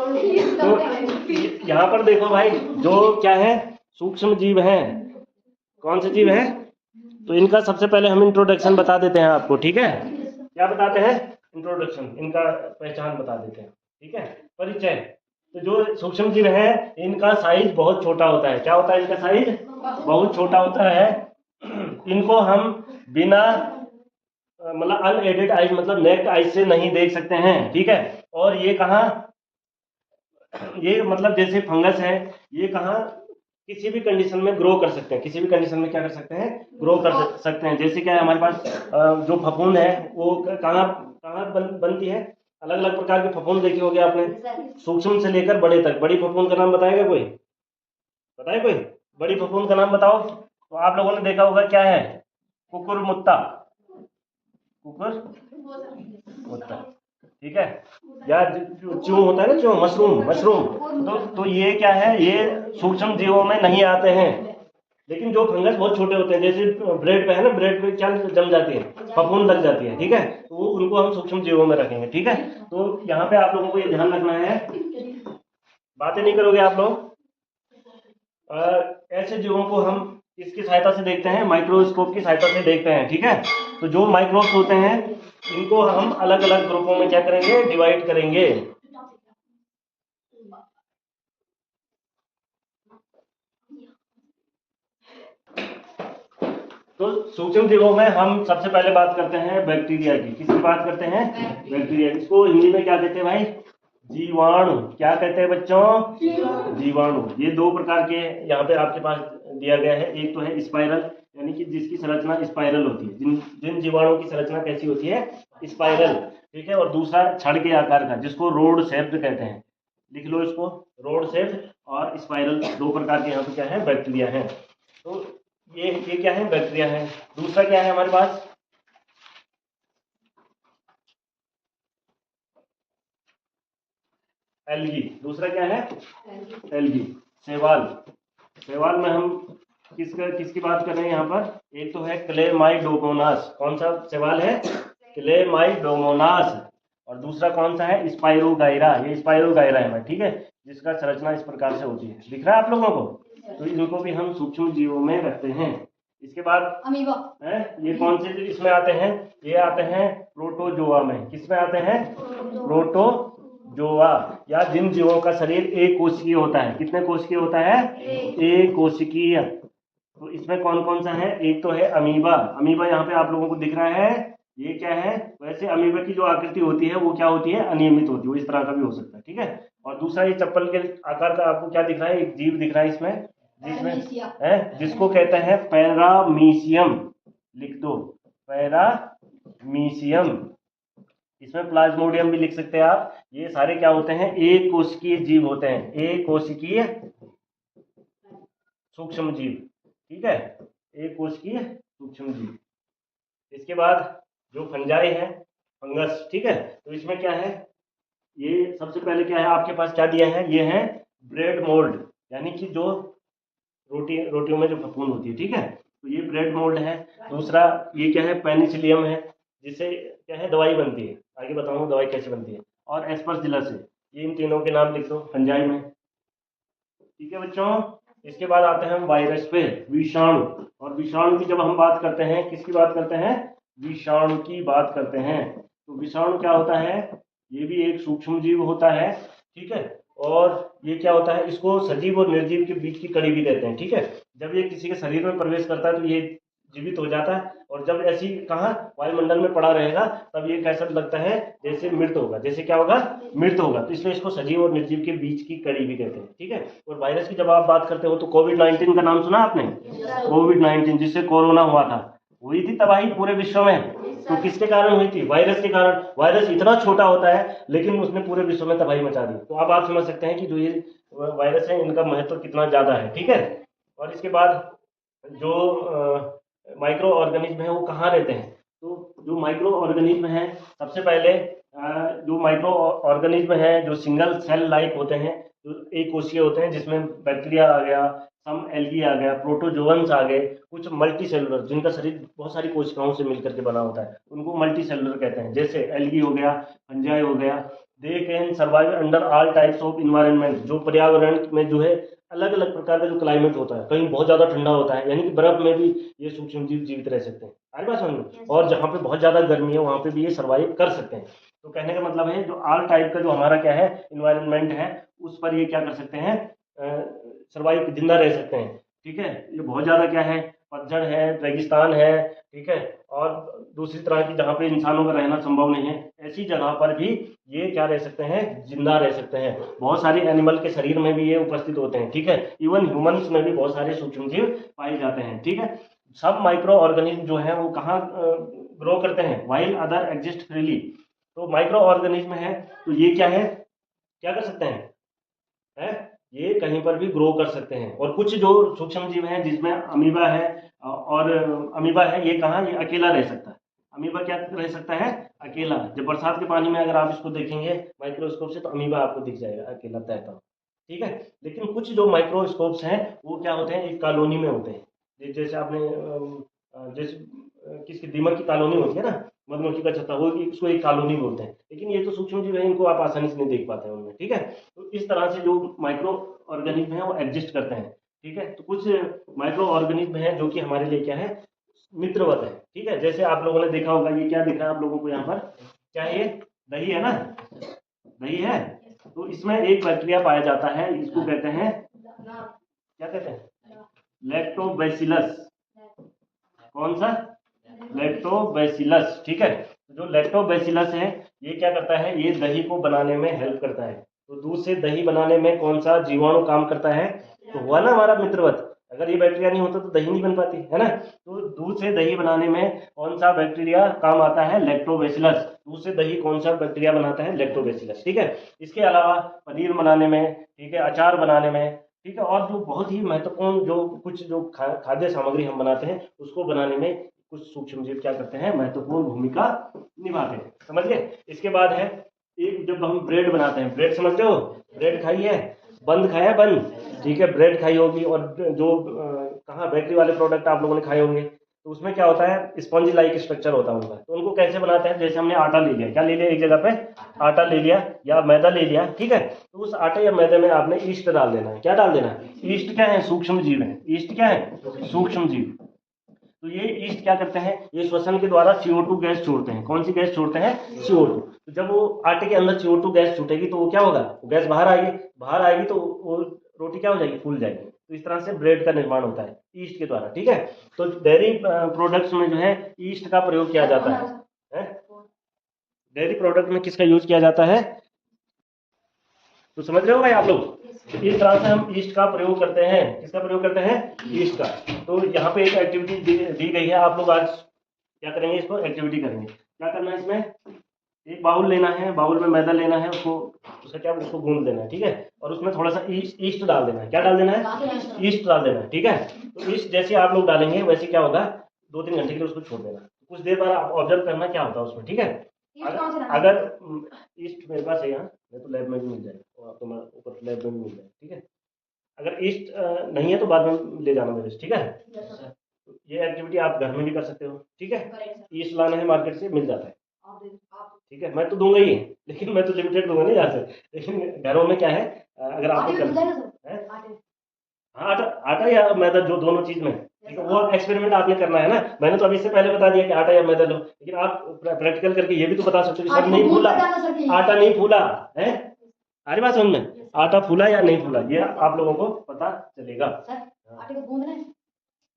तो यहाँ पर देखो भाई, जो क्या है, सूक्ष्म जीव हैं। कौन से जीव हैं? तो इनका सबसे पहले हम इंट्रोडक्शन बता देते हैं आपको, ठीक है? क्या बताते हैं? इंट्रोडक्शन, इनका पहचान बता देते हैं, ठीक है? परिचय। तो जो सूक्ष्म जीव है इनका साइज बहुत छोटा होता है। क्या होता है? इनका साइज बहुत छोटा होता है। इनको हम बिना मतलब अनएडेड आइज, मतलब नेक्ड आइज से नहीं देख सकते हैं, ठीक है? और ये कहाँ, ये मतलब जैसे फंगस है, ये कहाँ किसी भी कंडीशन में ग्रो कर सकते हैं। किसी भी कंडीशन में क्या कर सकते हैं? ग्रो कर सकते हैं। जैसे क्या है हमारे पास जो फफूंद है वो कहाँ कहाँ बनती है? अलग अलग प्रकार के फफूंद देखे होंगे आपने, सूक्ष्म से लेकर बड़े तक। बड़ी फफूंद का नाम बताएगा कोई? बताए कोई? बड़ी फफूंद का नाम बताओ। तो आप लोगों ने देखा होगा, क्या है? कुकुरमुत्ता। कुकुरमुत्ता, ठीक है? या च्यू होता है ना, च्यू, मशरूम, मशरूम। तो ये क्या है? ये सूक्ष्म जीवों में नहीं आते हैं। लेकिन जो फंगस बहुत छोटे होते हैं, जैसे ब्रेड पे है ना, ब्रेड पे क्या जम जाती है? फफूंद लग जाती है, ठीक है? तो वो उनको हम सूक्ष्म जीवों में रखेंगे, ठीक है? तो यहाँ पे आप लोगों को ये ध्यान रखना है, बातें नहीं करोगे आप लोग। ऐसे जीवों को हम इसकी सहायता से देखते हैं, माइक्रोस्कोप की सहायता से देखते हैं, ठीक है? तो जो माइक्रोब्स होते हैं इनको हम अलग अलग ग्रुपों में क्या करेंगे? डिवाइड करेंगे। तो सूक्ष्म जीवों में हम सबसे पहले बात करते हैं बैक्टीरिया की। किसकी बात करते हैं? बैक्टीरिया। इसको हिंदी में क्या कहते हैं भाई? जीवाणु। क्या कहते हैं बच्चों? जीवाणु। ये दो प्रकार के यहाँ पे आपके पास दिया गया है। एक तो है स्पाइरल, यानी कि जिसकी संरचना स्पाइरल होती है। जिन जीवाणुओं की संरचना कैसी होती है? स्पाइरल, ठीक है? और दूसरा छड़ के आकार का, जिसको रोड शेप्ड कहते हैं। लिख लो इसको, रोड शेप्ड और स्पाइरल, दो प्रकार के यहाँ पे क्या है? बैक्टीरिया है। तो ये क्या है? बैक्टीरिया है। दूसरा क्या है हमारे पास? एल्गी। दूसरा क्या है? एल्गी। शैवाल। शैवाल में हम किसकी बात कर रहे हैं यहाँ पर? एक तो है क्लेमाइडोमोनास। कौन सा शैवाल है? क्लेमाइडोमोनास। और दूसरा कौन सा है? स्पाइरोगाइरा। ये स्पाइरोगाइरा है, ठीक है? जिसका संरचना इस प्रकार से होती है। दिख रहा है आप लोगों को? तो इनको भी हम सूक्ष्म जीवों में रखते हैं। इसके बाद है, ये कौन से इसमें आते हैं? ये आते हैं प्रोटोजोआ में। किसमें आते हैं? प्रोटोजोआ। या जिन जीवों का शरीर एक कोशिकीय होता है। कितने कोशिकीय होता है? एक कोशिकीय। तो इसमें कौन कौन सा है? एक तो है अमीबा। अमीबा यहाँ पे आप लोगों को दिख रहा है, ये क्या है? वैसे अमीबा की जो आकृति होती है वो क्या होती है? अनियमित होती है। वो इस तरह का भी हो सकता है, ठीक है? और दूसरा ये चप्पल के आकार का आपको क्या दिख रहा है? एक जीव दिख रहा है इसमें, जिसमें है, जिसको कहते हैं पैरामीशियम। लिख दो, पैरामीशियम। इसमें प्लाज्मोडियम भी लिख सकते हैं आप। ये सारे क्या होते हैं? एक कोशिकीय जीव होते हैं। एक कोशिकीय सूक्ष्म जीव, ठीक है? एक कोशिकीय सूक्ष्म जीव। इसके बाद जो फंजाई है, फंगस, ठीक है? तो इसमें क्या है? ये सबसे पहले क्या है आपके पास? क्या दिया है? ये है ब्रेड मोल्ड, यानी कि जो रोटियों में जो फफूंद होती है, ठीक है? तो ये ब्रेड मोल्ड है। दूसरा ये क्या है? पेनिसिलियम है, जिससे क्या है? दवाई बनती है। आगे बताऊंगा दवाई कैसे बनती है। और एस्परजिलस है। ये इन तीनों के नाम लिख दो फंजाई में, ठीक है बच्चों? इसके बाद आते हैं हम वायरस पे, विषाणु। और विषाणु की जब हम बात करते हैं, किसकी बात करते हैं? विषाणु की बात करते हैं। तो विषाणु क्या होता है? ये भी एक सूक्ष्म जीव होता है, ठीक है? और ये क्या होता है? इसको सजीव और निर्जीव के बीच की कड़ी भी कहते हैं, ठीक है? जब ये किसी के शरीर में प्रवेश करता है तो ये जीवित हो जाता है, और जब ऐसी कहाँ वायुमंडल में पड़ा रहेगा तब ये कैसा लगता है? जैसे मृत होगा। जैसे क्या होगा? मृत होगा। तो इसलिए इसको सजीव और निर्जीव के बीच की कड़ी भी कहते हैं, ठीक है? और वायरस की जब आप बात करते हो तो कोविड-19 का नाम सुना आपने? कोविड-19 जिससे कोरोना हुआ था, हुई थी तबाही पूरे विश्व में। तो किसके कारण हुई थी? वायरस के कारण। वायरस इतना छोटा होता है लेकिन उसने पूरे विश्व में तबाही मचा दी। तो अब आप समझ सकते हैं कि जो ये वायरस है इनका महत्व कितना ज्यादा है, ठीक है? और इसके बाद जो माइक्रो ऑर्गेनिज्म है वो कहाँ रहते हैं? तो जो माइक्रो ऑर्गेनिज्म है, सबसे पहले जो माइक्रो ऑर्गेनिज्म है जो सिंगल सेल लाइक होते हैं, जो एक कोशिकीय होते हैं, जिसमें बैक्टीरिया आ गया, सम एल्गी आ गया, प्रोटोजोअन्स आ गए, कुछ मल्टी सेलुलर जिनका शरीर बहुत सारी कोशिकाओं से मिलकर के बना होता है, उनको मल्टी सेलुलर कहते हैं। जैसे एल्गी हो गया, फंजाई हो गया। They can survive under all types of environment, जो पर्यावरण में जो है अलग अलग प्रकार का जो क्लाइमेट होता है, कहीं बहुत ज़्यादा ठंडा होता है, यानी कि बर्फ में भी ये सूक्ष्म जीव जीवित रह सकते हैं, हमारी बात समझ में। और जहाँ पे बहुत ज़्यादा गर्मी है वहाँ पे भी ये सर्वाइव कर सकते हैं। तो कहने का मतलब है जो ऑल टाइप का जो हमारा क्या है इन्वायरमेंट है, उस पर ये क्या कर सकते हैं, सर्वाइव जिंदा रह सकते हैं। ठीक है, ये बहुत ज़्यादा क्या है, पतझड़ है, रेगिस्तान है, ठीक है, और दूसरी तरह की जहाँ पे इंसानों का रहना संभव नहीं है, ऐसी जगह पर भी ये क्या रह सकते हैं, जिंदा रह सकते हैं। बहुत सारे एनिमल के शरीर में भी ये उपस्थित होते हैं। ठीक है, इवन ह्यूमंस में भी बहुत सारे सूक्ष्म जीव पाए जाते हैं। ठीक है, सब माइक्रो ऑर्गेनिज्म जो है वो कहाँ ग्रो करते हैं, वाइल अदर एग्जिस्ट फ्रीली। तो माइक्रो ऑर्गेनिज्म है तो ये क्या है, क्या कर सकते हैं, ये कहीं पर भी ग्रो कर सकते हैं। और कुछ जो सूक्ष्म जीव हैं जिसमें अमीबा है, और अमीबा है, ये कहाँ, ये अकेला रह सकता है। अमीबा क्या रह सकता है, अकेला। जब बरसात के पानी में अगर आप इसको देखेंगे माइक्रोस्कोप से तो अमीबा आपको दिख जाएगा अकेला तैरता हुआ। ठीक है, लेकिन कुछ जो माइक्रोस्कोप्स हैं वो क्या होते हैं, एक कॉलोनी में होते हैं। जैसे आपने जैसे किसकी दीमक की कॉलोनी होती है ना, मधुमक्खी का छत्ता, वो इसको एक कॉलोनी बोलते हैं। लेकिन ये तो सूक्ष्म जीव है, इनको आप आसानी से नहीं देख पाते हैं उनमें। ठीक है, तो इस तरह से जो माइक्रो ऑर्गेनिज्म है वो एग्जिस्ट करते हैं। ठीक है, तो कुछ माइक्रो ऑर्गेनिज्म है जो कि हमारे लिए क्या है, मित्रवत है। ठीक है, जैसे आप लोगों ने देखा होगा, ये क्या दिख रहा है आप लोगों को यहाँ पर, क्या है, ये दही है ना, दही है। तो इसमें एक बैक्टीरिया पाया जाता है, इसको कहते हैं, क्या कहते हैं, लैक्टोबैसिलस। कौन सा, लैक्टोबैसिलस। ठीक है, जो लैक्टोबैसिलस है ये क्या करता है, ये दही को बनाने में हेल्प करता है। तो दूध से दही बनाने में कौन सा जीवाणु काम करता है, तो हुआ ना हमारा मित्रवत। अगर ये बैक्टीरिया नहीं होता तो दही नहीं बन पाती है ना। तो दूध से दही बनाने में कौन सा बैक्टीरिया काम आता है, लैक्टोबैसिलस। दूध से दही कौन सा बैक्टीरिया बनाता है, लैक्टोबैसिलस। ठीक है, इसके अलावा पनीर बनाने में, ठीक है, अचार बनाने में, ठीक है, और जो बहुत ही महत्वपूर्ण जो कुछ जो खाद्य सामग्री हम बनाते हैं उसको बनाने में कुछ सूक्ष्म जीव क्या करते हैं, महत्वपूर्ण भूमिका निभाते हैं। समझ गए। इसके बाद है एक, जब हम ब्रेड बनाते हैं, ब्रेड समझ रहे हो, ब्रेड खाई है, बंद खाया है, बंद, ठीक है, ब्रेड खाई होगी। और जो कहाँ बेकरी वाले प्रोडक्ट आप लोगों ने खाए होंगे, तो उसमें क्या होता है, स्पंज लाइक स्ट्रक्चर होता है उनका। तो उनको कैसे बनाते हैं, जैसे हमने आटा ले लिया, क्या ले लिया, एक जगह पे आटा ले लिया या मैदा ले लिया। ठीक है, तो उस आटे या मैदे में आपने ईस्ट डाल देना है। क्या डाल देना है, ईस्ट क्या है, सूक्ष्म जीव है। ईस्ट क्या है, सूक्ष्म जीव। तो ये ईस्ट क्या करते हैं, ये श्वसन के द्वारा CO2 गैस छोड़ते हैं। कौन सी गैस छोड़ते हैं, CO2। तो जब वो आटे के अंदर CO2 गैस छूटेगी तो वो क्या होगा, वो गैस बाहर आएगी, बाहर आएगी तो वो रोटी क्या हो जाएगी, फूल जाएगी। तो इस तरह से ब्रेड का निर्माण होता है ईस्ट के द्वारा। ठीक है, तो डेयरी प्रोडक्ट्स में जो है ईस्ट का प्रयोग किया जाता है। डेयरी प्रोडक्ट में किसका यूज किया जाता है, तो समझ रहे हो भाई आप लोग। इस तरह से हम ईस्ट का प्रयोग करते हैं। किसका प्रयोग करते हैं, ईस्ट का। तो यहाँ पे एक एक्टिविटी दी गई है, आप लोग आज क्या करेंगे, इसको एक्टिविटी करेंगे। क्या करना है, इसमें एक बाउल लेना है, बाउल में मैदा लेना है, उसको उसका क्या, उसको गूंद देना है। ठीक है, और उसमें थोड़ा सा ईस्ट डाल देना है। क्या डाल देना है, ईस्ट डाल देना है। ठीक है, तो ईस्ट जैसे आप लोग डालेंगे वैसे क्या होगा, 2-3 घंटे के लिए उसको छोड़ देना। कुछ देर बाद आप ऑब्जर्व करना क्या होता है उसमें। ठीक है, अगर ईस्ट मेरे पास है यहाँ, मैं तो लैब में भी मिल जाएगा, और आपको ऊपर लैब में भी मिल जाएगा। ठीक है, अगर ईस्ट नहीं है तो बाद में ले जाना मेरे से। ठीक है, ये एक्टिविटी आप घर में भी कर सकते हो। ठीक है, ईस्ट लाना है मार्केट से, मिल जाता है। ठीक है, मैं तो दूंगा ही, लेकिन मैं तो लिमिटेड दूंगा नहीं यहाँ से। लेकिन घरों में क्या है, अगर आपको करना है, हाँ, आटा, आटा या मैदा, जो दोनों चीज में। ठीक है, वो एक्सपेरिमेंट आपने करना है ना। मैंने तो अभी इससे पहले बता दिया कि आटा या मैदा लो, लेकिन आप प्रैक्टिकल करके ये भी तो बता सकते हो कि सब नहीं फूला, आटा नहीं फूला है, आ रही बात समझ में, आटा फूला या नहीं फूला, ये आप लोगों को पता चलेगा। आटे को गूंदना है,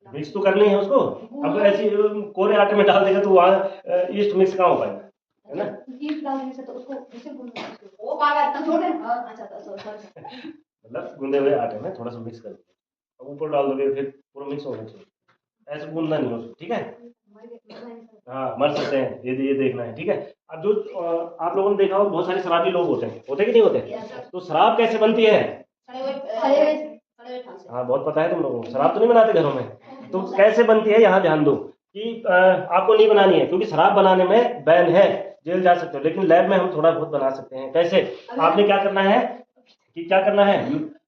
मिक्स तो करनी है उसको। अब ऐसे कोरे आटे में डाल देगा तो वहाँ ईस्ट मिक्स कहाँ हो पाएगा, है ना। ईस्ट डालने से तो उसको वो पाएगा, छोड़ दे। अच्छा, मतलब गूंदे हुए आटे में थोड़ा सा मिक्स कर दो, ऊपर डाल दोगे, फिर पूरा मिक्स होना चाहिए, ऐसे गूंदना नहीं उसको। ठीक है, हाँ, मर सकते हैं, ये देखना है। ठीक है, अब जो आप लोगों ने देखा हो, बहुत सारे शराबी लोग होते हैं, होते कि नहीं होते। तो शराब कैसे बनती है, हाँ, बहुत पता है तुम लोगों को। शराब तो नहीं बनाते घरों में, तो कैसे बनती है, यहाँ ध्यान दो कि आपको नहीं बनानी है, क्योंकि शराब बनाने में बैन है, जेल जा सकते हो। लेकिन लैब में हम थोड़ा बहुत बना सकते हैं। कैसे, आपने क्या करना है कि क्या करना है,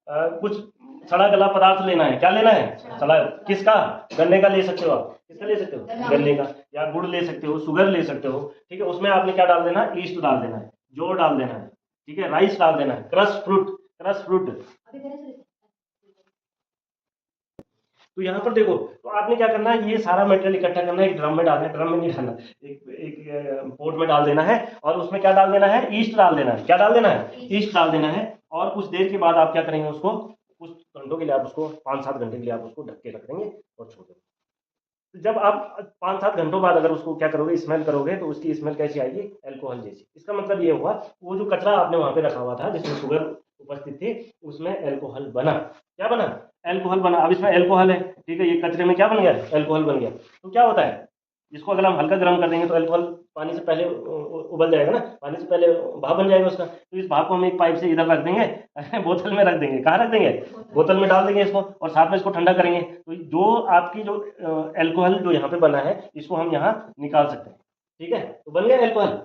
कुछ सड़ा गला पदार्थ लेना है। क्या लेना है? सड़ा। किसका? गन्ने का ले सकते हो आप। किसका ले सकते हो? गन्ने का। या गुड़ ले सकते हो, शुगर ले सकते हो। ठीक है, उसमें आपने क्या डाल देना है? ईस्ट डाल देना है, जौ डाल देना है, ठीक है, राइस डाल देना है, क्रश फ्रूट, क्रश फ्रूट। तो यहाँ पर देखो, तो आपने क्या करना है, ये सारा मटेरियल इकट्ठा करना है, एक ड्रम में डालना है, ड्रम में नहीं डालना, एक पोट में डाल देना है, और उसमें क्या डाल देना है? ईस्ट डाल देना है। क्या डाल देना है? ईस्ट डाल देना है। और कुछ देर के बाद आप क्या करेंगे, उसको कुछ घंटों के लिए आप उसको 5-7 घंटे के लिए आप उसको ढक के रख देंगे और छोड़ देंगे। तो जब आप 5-7 घंटों बाद अगर उसको क्या करोगे, स्मेल करोगे, तो उसकी स्मेल कैसी आएगी? अल्कोहल जैसी। इसका मतलब ये हुआ, वो जो कचरा आपने वहां पे रखा हुआ था जिसमें शुगर उपस्थित थी, उसमें अल्कोहल बना। क्या बना? अल्कोहल बना। अब इसमें अल्कोहल है, ठीक है, ये कचरे में क्या बन गया? अल्कोहल बन गया। तो क्या होता है, इसको अगर हम हल्का गर्म कर देंगे तो अल्कोहल पानी से पहले उबल जाएगा ना, पानी से पहले भाप बन जाएगा उसका। तो इस भाप को हम एक पाइप से इधर रख देंगे बोतल में रख देंगे। कहाँ रख देंगे? बोतल में डाल देंगे इसको, और साथ में इसको ठंडा करेंगे। तो जो आपकी जो अल्कोहल जो यहाँ पे बना है, इसको हम यहाँ निकाल सकते हैं। ठीक है, तो बन गया अल्कोहल।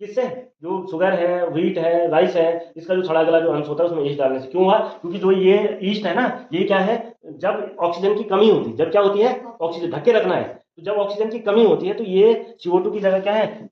किससे? जो शुगर है, व्हीट है, राइस है, इसका जो सड़ा गला जो अंश होता है उसमें ईस्ट डालने से। क्यों हुआ? क्योंकि जो ये ईस्ट है ना, ये क्या है, जब ऑक्सीजन की कमी होती है, जब क्या होती है, ऑक्सीजन ढक के रखना है, तो जब ऑक्सीजन की कमी होती है तो ये CO2 की जगह क्या है,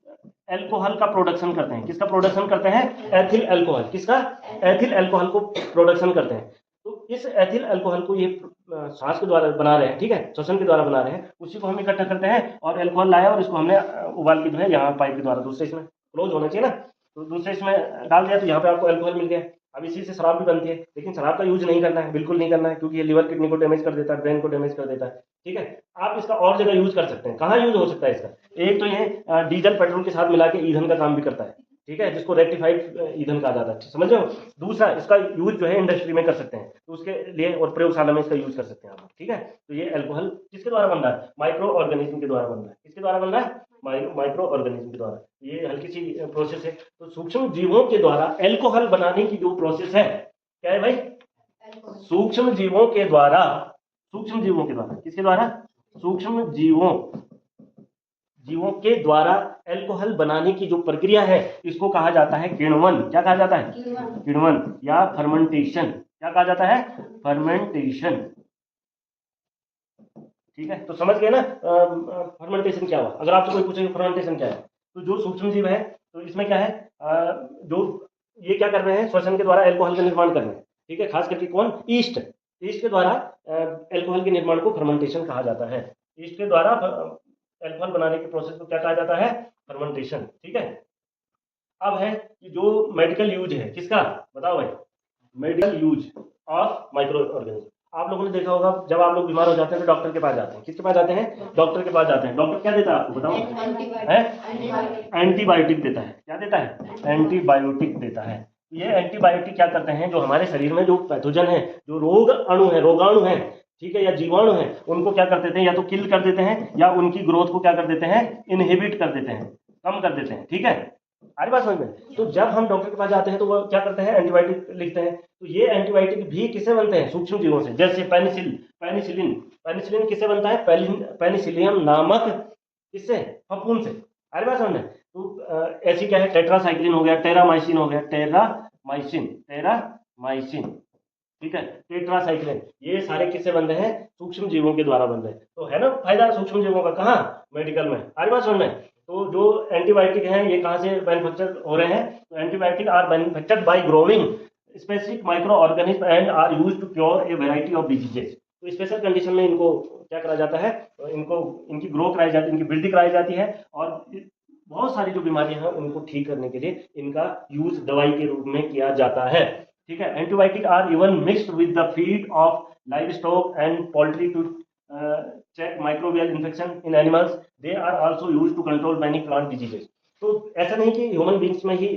एल्कोहल का प्रोडक्शन करते हैं। किसका प्रोडक्शन करते हैं? Ethyl alcohol. किसका? एथिल अल्कोहल को प्रोडक्शन करते हैं। तो इस एथिल अल्कोहल को ये सांस के द्वारा बना रहे हैं, ठीक है, श्वसन के द्वारा बना रहे हैं, उसी को हम इकट्ठा करते हैं और अल्कोहल लाया और इसको हमने उबाल के जो है यहाँ पाइप के द्वारा दूसरे इसमें क्लोज होना चाहिए ना, तो दूसरे इसमें डाल दिया, तो यहाँ पे आपको अल्कोहल मिल गया। अब इसी से शराब भी बनती है, लेकिन शराब का यूज नहीं करना है, बिल्कुल नहीं करना है, क्योंकि ये लिवर किडनी को डैमेज कर देता है, ब्रेन को डैमेज कर देता है। ठीक है, आप इसका और जगह यूज कर सकते हैं। कहाँ यूज हो सकता है इसका? एक तो ये डीजल पेट्रोल के साथ मिला के ईंधन का काम भी करता है, ठीक है, जिसको रेक्टिफाइड ईंधन कहा जाता है, समझ रहे हो। दूसरा, इसका यूज जो है इंडस्ट्री में कर सकते हैं, तो उसके लिए और प्रयोगशाला में इसका यूज कर सकते हैं आप। ठीक है, तो ये अल्कोहल किसके द्वारा बन रहा है? माइक्रो ऑर्गेनिज्म के द्वारा बन रहा है। किसके द्वारा बन रहा है? माइक्रो ऑर्गेनिज्म के द्वारा। ये हल्की सी प्रोसेस है। तो सूक्ष्म जीवों के द्वारा अल्कोहल बनाने की जो प्रोसेस है, क्या है भाई? सूक्ष्म जीवों के द्वारा, सूक्ष्म जीवों के द्वारा, किसके द्वारा? सूक्ष्म जीवों के द्वारा अल्कोहल बनाने की जो प्रक्रिया है, इसको कहा जाता है किण्वन। क्या कहा जाता है? किण्वन या फर्मेंटेशन। क्या कहा जाता है? फर्मेंटेशन। ठीक है, तो समझ गए ना फर्मेंटेशन क्या हुआ। अगर आपसे कोई पूछेगा फर्मेंटेशन क्या है, तो जो सूक्ष्म जीव है, तो इसमें क्या है, जो ये क्या कर रहे हैं, श्वसन के द्वारा अल्कोहल का निर्माण कर रहे हैं। ठीक है, खास करके कौन? ईस्ट। ईस्ट के द्वारा अल्कोहल के निर्माण को फर्मेंटेशन कहा जाता है। ईस्ट के द्वारा अल्कोहल बनाने के प्रोसेस को क्या कहा जाता है? फर्मेंटेशन। ठीक है, अब है कि जो मेडिकल यूज है, किसका बताओ भाई? Medical use of micro organism. आप लोगों ने देखा होगा, जब आप लोग बीमार हो जाते हैं तो डॉक्टर के पास जाते हैं। किसके पास जाते हैं? डॉक्टर के पास जाते हैं। डॉक्टर क्या देता है आपको, बताओ? एंटीबायोटिक देता है। क्या देता है? एंटीबायोटिक देता है। ये एंटीबायोटिक क्या करते हैं, जो हमारे शरीर में जो पैथोजन है, जो रोग अणु है, रोगाणु है, ठीक है, या जीवाणु है, उनको क्या कर देते हैं, या तो किल कर देते हैं, या उनकी ग्रोथ को क्या कर देते हैं, इनहिबिट कर देते हैं, कम कर देते हैं। ठीक है, सारी बात समझ में। तो जब हम डॉक्टर के पास जाते हैं तो वो क्या करते हैं, एंटीबायोटिक लिखते हैं। तो ये एंटीबायोटिक भी किससे बनते हैं? सूक्ष्म जीवों से। जैसे पेनिसिलिन। पेनिसिलिन किससे बनता है? पेनिसिलियम नामक किससे? फफूंद से। सारी बात समझ में। तो ऐसी क्या है, टेट्रासाइक्लिन हो गया, टेरामाइसिन हो गया, टेरामाइसिन, ठीक है, टेट्रासाइक्लिन, ये सारे किससे बन रहे हैं? सूक्ष्म जीवों के द्वारा बन रहे हैं। तो है ना फायदा सूक्ष्म जीवों का, कहाँ? मेडिकल में। सारी बात समझ में। तो जो एंटीबायोटिक हैं, ये कहाँ से मैन्युफैक्चर हो रहे हैं? तो antibiotic are manufactured by growing specific micro organism and are used to cure a variety of diseases. तो स्पेशल कंडीशन में इनको क्या करा जाता है, इनको इनकी ग्रो कराई जाती है, इनकी वृद्धि कराई जाती है, और बहुत सारी जो बीमारियां हैं उनको ठीक करने के लिए इनका यूज दवाई के रूप में किया जाता है। ठीक है, antibiotic are even mixed with the feed of livestock and poultry to check microbial infection in animals. They are also used to control many plant diseases. तो ऐसा नहीं कि ह्यूमन बींग्स में ही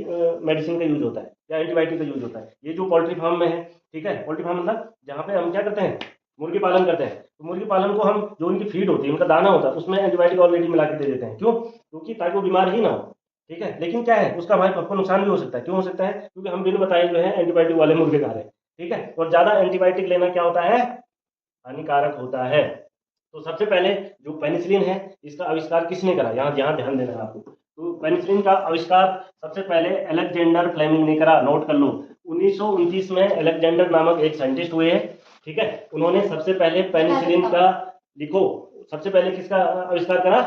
मेडिसिन का यूज होता है या antibiotic का यूज होता है। ये जो पोल्ट्री फार्म में है, ठीक है, पोल्ट्री फार्म मतलब जहाँ पे हम क्या करते हैं, मुर्गी पालन करते हैं। तो मुर्गी पालन को हम, जो उनकी फीड होती है, उनका दाना होता है, उसमें एंटीबायोटिक ऑलरेडी मिला के दे देते हैं। क्यों? क्योंकि ताकि वो बीमार ही ना हो। ठीक है, लेकिन क्या है, उसका हमारे सबको नुकसान भी हो सकता है। क्यों हो सकता है? क्योंकि हम बिन बताए जो है एंटीबायोटिक वाले मुर्गे खा रहे हैं। ठीक है, और ज्यादा एंटीबायोटिक लेना क्या होता है? हानिकारक होता है। तो सबसे पहले जो पेनिसिलिन है, इसका आविष्कार किसने करा? यहाँ ध्यान देना है आपको। तो पेनिसिलिन का आविष्कार सबसे पहले अलेक्जेंडर फ्लेमिंग ने करा। नोट कर लो, 1929 में अलेक्जेंडर नामक एक साइंटिस्ट हुए हैं, ठीक है। उन्होंने सबसे पहले पेनिसिलिन का, लिखो, सबसे पहले किसका आविष्कार करा?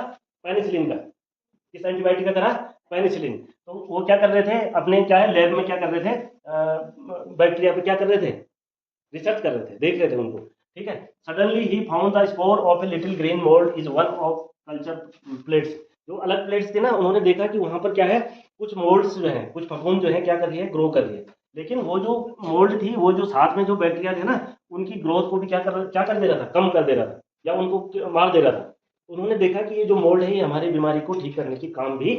पेनिसिलिन का। किस एंटीबायोटिक का करा? पेनिसिलिन। तो वो क्या कर रहे थे अपने, क्या है, लैब में क्या कर रहे थे, बैक्टीरिया पे क्या कर रहे थे, रिसर्च कर रहे थे, देख रहे थे उनको, ठीक है। Suddenly he found the spore of a little grain mould is one of culture plates. जो अलग प्लेट्स थे ना, उन्होंने देखा कि वहां पर क्या है, कुछ मोल्ड्स जो है, कुछ फफूंद जो है क्या कर रही है, ग्रो कर रही है। लेकिन वो जो मोल्ड थी, वो जो साथ में जो बैक्टीरिया थे ना, उनकी ग्रोथ को भी क्या कर दे रहा था, कम कर दे रहा था, या उनको मार दे रहा था। उन्होंने देखा कि ये जो मोल्ड है, ये हमारी बीमारी को ठीक करने की काम भी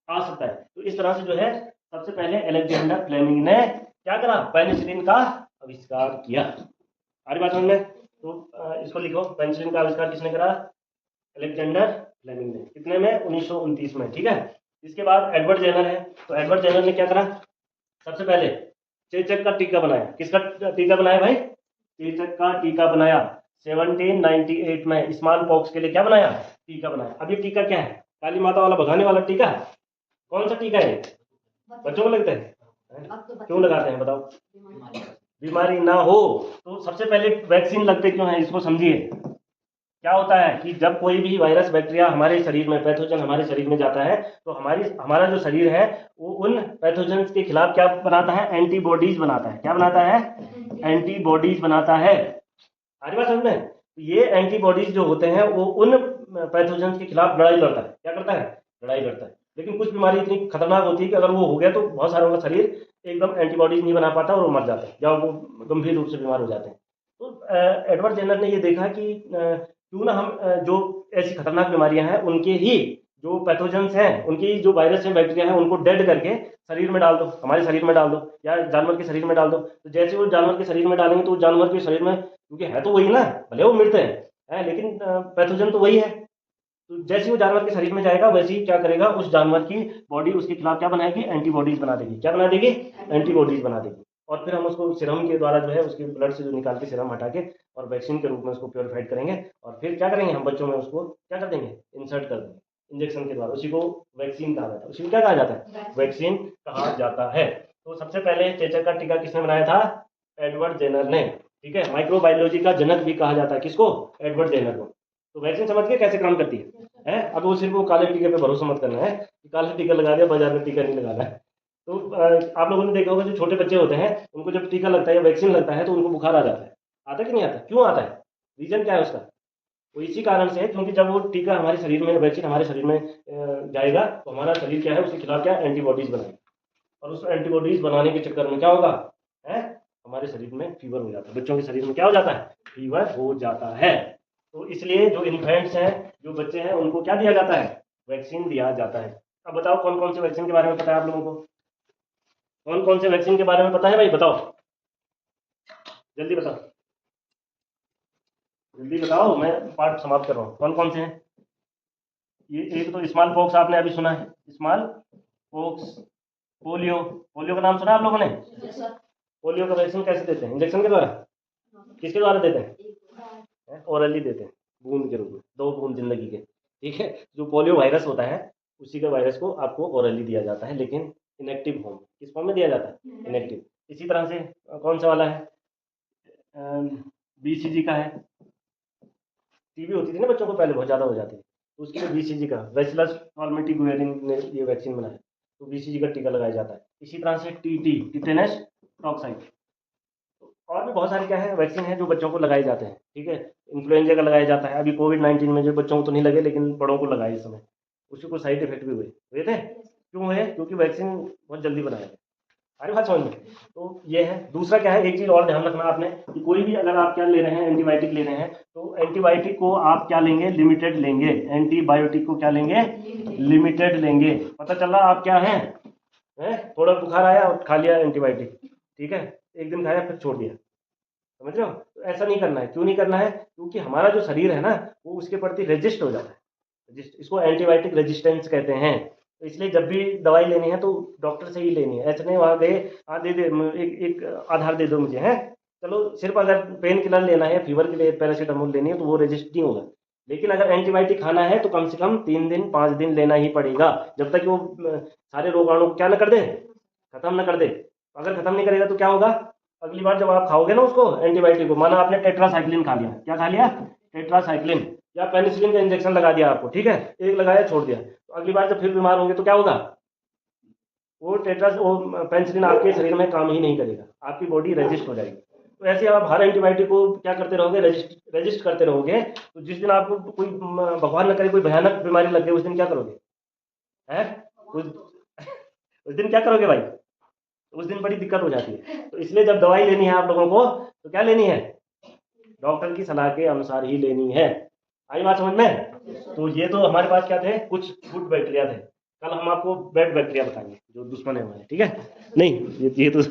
आ सकता है। तो इस तरह से जो है, सबसे पहले अलेक्जेंडर फ्लेमिंग ने क्या करा, पेनिसिलिन का आविष्कार किया। आ रही बात समझ में? तो इसको लिखो, पेनिसिलिन का आविष्कार किसने करा? अलेक्जेंडर फ्लेमिंग ने। कितने में? 1929 में, ठीक है। इसके बाद एडवर्ड जेनर है। तो एडवर्ड जेनर ने क्या करा? सबसे पहले चेचक का टीका बनाया। किसका टीका बनाया भाई? चेचक का टीका बनाया। 1798 में स्मॉल पॉक्स के लिए क्या बनाया? टीका बनाया। अब ये टीका क्या है? काली माता वाला भगाने वाला टीका। कौन सा टीका है? बच्चों को लगता है? क्यों लगाते हैं बताओ? बीमारी ना हो। तो सबसे पहले वैक्सीन लगते क्यों है, इसको समझिए। क्या होता है कि जब कोई भी वायरस बैक्टीरिया हमारे शरीर में, पैथोजन हमारे शरीर में जाता है, तो हमारा जो शरीर है वो उन पैथोजन के खिलाफ क्या बनाता है? एंटीबॉडीज बनाता है। क्या बनाता है? एंटीबॉडीज बनाता है। आगे बात समझ में? ये एंटीबॉडीज जो होते हैं वो उन पैथोजन के खिलाफ लड़ाई लड़ता है। क्या करता है? लड़ाई लड़ता है। लेकिन कुछ बीमारी इतनी खतरनाक होती है कि अगर वो हो गया तो बहुत सारों का शरीर एकदम एंटीबॉडीज नहीं बना पाता और वो मर जाते हैं, या वो गंभीर रूप से बीमार हो जाते हैं। तो एडवर्ड जेनर ने ये देखा कि क्यों ना हम जो ऐसी खतरनाक बीमारियां हैं उनके ही जो पैथोजेंस हैं, उनकी जो वायरस हैं, बैक्टीरिया हैं, उनको डेड करके शरीर में डाल दो, हमारे शरीर में डाल दो, या जानवर के शरीर में डाल दो। तो जैसे वो जानवर के शरीर में डालेंगे तो जानवर के शरीर में, क्योंकि है तो वही ना, भले वो मृत है लेकिन पैथोजन तो वही है। तो जैसे वो जानवर के शरीर में जाएगा, वैसे ही क्या करेगा, उस जानवर की बॉडी उसके खिलाफ क्या बनाएगी? एंटीबॉडीज बना देगी। क्या बना देगी? एंटीबॉडीज बना देगी। और फिर हम उसको सीरम के द्वारा जो है, उसके ब्लड से जो निकाल के सीरम हटा के और वैक्सीन के रूप में उसको प्योरीफाइड करेंगे। और फिर क्या करेंगे, हम बच्चों में उसको क्या कर देंगे? इंसर्ट कर देंगे इंजेक्शन के द्वारा। उसी को वैक्सीन कहा जाता है। उसी को क्या कहा जाता है? वैक्सीन कहा जाता है। तो सबसे पहले चेचक का टीका किसने बनाया था? एडवर्ड जेनर ने, ठीक है। माइक्रोबायोलॉजी का जनक भी कहा जाता है किसको? एडवर्ड जेनर को। तो वैक्सीन समझ के कैसे काम करती है? अब वो सिर्फ वो काले टीके पे भरोसा मत करना है कि काले टीका लगा दिया, बाजार में टीका नहीं लगाना है। तो आप लोगों ने देखा होगा, जो छोटे बच्चे होते हैं उनको जब टीका लगता है या वैक्सीन लगता है तो उनको बुखार आ जाता है। आता कि नहीं आता? क्यों आता है? रीजन क्या है उसका? वो इसी कारण से है क्योंकि जब वो टीका हमारे शरीर में, वैक्सीन हमारे शरीर में जाएगा तो हमारा शरीर क्या है, उसके खिलाफ क्या एंटीबॉडीज बनाएगा। और उस एंटीबॉडीज बनाने के चक्कर में क्या होगा है, हमारे शरीर में फीवर हो जाता है। बच्चों के शरीर में क्या हो जाता है? फीवर हो जाता है। तो इसलिए जो इन्फेंट्स हैं, जो बच्चे हैं, उनको क्या दिया जाता है? वैक्सीन दिया जाता है। अब बताओ कौन कौन से वैक्सीन के बारे में पता है आप लोगों को? कौन कौन से वैक्सीन के बारे में पता है भाई? बताओ, जल्दी बताओ, जल्दी बताओ, मैं पार्ट समाप्त कर रहा हूँ। कौन कौन से हैं? ये एक तो स्मॉल पॉक्स आपने अभी सुना है, स्मॉल पॉक्स। पोलियो, पोलियो का नाम सुना आप लोगों ने? पोलियो का वैक्सीन कैसे देते हैं? इंजेक्शन के द्वारा। किसके द्वारा देते हैं? ओरली देते हैं, बूंद के रूप में, 2 बूंद जिंदगी के, ठीक है। जो पोलियो वायरस होता है उसी के वायरस को आपको ओरली दिया जाता है, लेकिन इनएक्टिव फॉर्म। किस फॉर्म में दिया जाता है? इनएक्टिव। इसी तरह से कौन सा वाला है? बीसीजी का है। टीबी होती थी ना बच्चों को पहले, बहुत ज़्यादा हो जाती है, तो उसके लिए बीसीजी का, बैसिलस टॉल्मेटिगुएरिन ने ये वैक्सीन बनाया, तो बीसीजी का टीका लगाया जाता है। इसी तरह से टीटी, टिटेनस टॉक्साइड। और भी बहुत सारे क्या है वैक्सीन है जो बच्चों को लगाए जाते हैं, ठीक है। इन्फ्लुएंजा का लगाया जाता है। अभी कोविड-19 में जो बच्चों को तो नहीं लगे, लेकिन बड़ों को लगाए इस समय। उसके कुछ साइड इफेक्ट भी हुए थे। क्यों हुए? क्योंकि वैक्सीन बहुत जल्दी बनाया गया। सारी बात समझ में? तो ये है। दूसरा क्या है, एक चीज़ और ध्यान रखना आपने कि कोई भी अगर आप क्या ले रहे हैं, एंटीबायोटिक ले रहे हैं, तो एंटीबायोटिक को आप क्या लेंगे? लिमिटेड लेंगे। एंटीबायोटिक को क्या लेंगे? लिमिटेड लेंगे। पता चल रहा आप क्या है? थोड़ा बुखार आया और खा लिया एंटीबायोटिक, ठीक है, एक दिन खाया फिर छोड़ दिया, समझ रहे हो? तो ऐसा नहीं करना है। क्यों नहीं करना है? क्योंकि हमारा जो शरीर है ना, वो उसके प्रति रेजिस्ट हो जाता है। इसको एंटीबायोटिक रेजिस्टेंस कहते हैं। तो इसलिए जब भी दवाई लेनी है तो डॉक्टर से ही लेनी है। ऐसे नहीं वहाँ गए, हाँ दे दे, एक आधार दे दो मुझे, है चलो। सिर्फ अगर पेन किलर लेना है, फीवर के लिए पैरासीटामोल लेनी है, तो वो रेजिस्ट नहीं होगा। लेकिन अगर एंटीबायोटिक खाना है तो कम से कम 3 दिन 5 दिन लेना ही पड़ेगा, जब तक कि वो सारे रोगाणु को क्या न कर दे, खत्म न कर दे। अगर खत्म नहीं करेगा तो क्या होगा? अगली बार जब आप खाओगे ना उसको एंटीबायोटिक को, माना आपने टेट्रासाइक्लिन खा लिया, क्या खा लिया, टेट्रासाइक्लिन, या पेनिसिलिन का इंजेक्शन लगा दिया आपको, ठीक है, एक लगाया छोड़ दिया, तो अगली बार जब फिर बीमार होंगे तो क्या होगा, वो पेनिसिलिन आपके शरीर में काम ही नहीं करेगा, आपकी बॉडी रेजिस्ट हो जाएगी। तो ऐसे आप हर एंटीबायोटिक को क्या करते रहोगे, रेजिस्ट करते रहोगे, तो जिस दिन आपको कोई भगवान न करे कोई भयानक बीमारी लग गई, उस दिन क्या करोगे, है उस दिन क्या करोगे भाई, उस दिन बड़ी दिक्कत हो जाती है। तो इसलिए जब दवाई लेनी है आप लोगों को, तो क्या लेनी है, डॉक्टर की सलाह के अनुसार ही लेनी है। आई बात समझ में। तो ये तो हमारे पास क्या थे, कुछ गुड बैक्टीरिया थे, कल हम आपको बैड बैक्टीरिया बताएंगे जो दुश्मन है हमारे, ठीक है, नहीं ये तो